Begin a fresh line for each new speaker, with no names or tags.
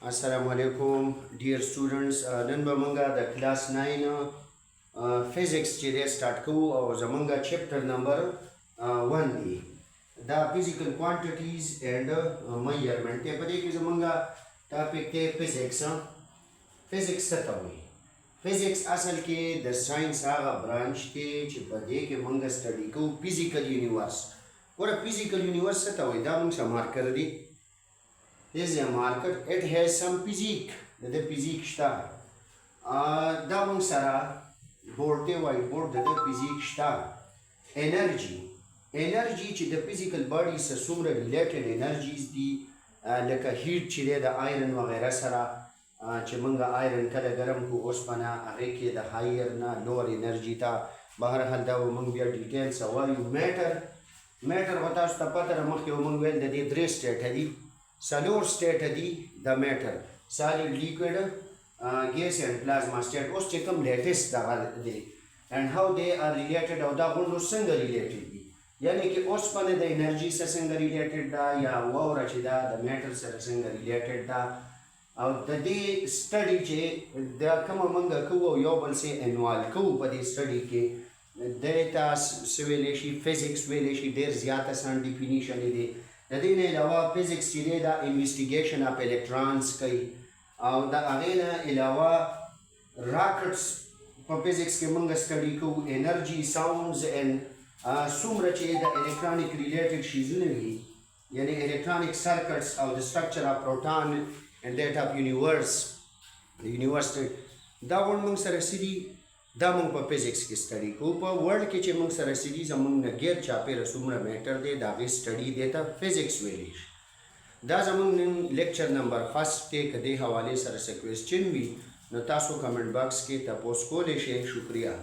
Assalamu alaikum, dear students. نن به موږ د کلاس 9 فزیکس چې دی سٹارټ کوو او زموږ چپټر نمبر 1 دی دا فزیکل کوانټیټیز اینڈ میجرمنټ دی. په دې کې زموږ ټاپک دی فزیکس. فزیکس څه ته وایي؟ فزیکس اصل کې د ساينس هغه برانچ دی چې په دې کې موږ سټډي کوو فزیکل یونیورس. ګوره فزیکل یونیورس څه ته وایي؟ دا موږ سره مارکر دی. This is a marker. It has some physics. The physics shta. Da mung sara board te white board the physics shta. Energy. Energy chi the physical body sa sumra related energies di like a heat chi the iron वगैरह sara chi munga iron kala garam ko ospana age ke the higher na lower energy ta bahar hal da mung bia details awari matter wata sta pata mukh ke mung wel the three state di Solid state di the matter, solid, liquid, gas and plasma state. Os chekam latest da di, and how they are related. How da gundo singa related di. Yani ki os pane the energy se singa related da ya waura chi da the matter se singa related da. How the day study che da kama manga kuo yobal se annual kuo pa di study ke data civilization physics civilization der ziyata san definition di. د دې نه علاوه فزیکس چې دی دا انویسټیګیشن اف الکترونز کوي او د هغې نه علاوه راکټس په فزیکس کې موږ سټډي کوو انرژي ساوندز اینډ څومره چې د الکترونیک ریلیټډ شیزونه وي یعنی الکترونیک سرکټس او د سټرکچر اف پروټون اینډ دیټ اف یونیورس د یونیورس دا غون موږ سره سړي دا موږ په فزیکس کې سټډي کوو. په ورلډ کې چې موږ سره سړي زموږ نه غیر چاپېره څومره میټر دی د هغې سټډي دی ته فزیکس ویلی شي. دا زموږ نن لیکچر نمبر فرست دی. که دې حوالې سره څه کوېسچن وي نو تاسو کمنټ باکس کې تپوس کولی شئ. شکریه.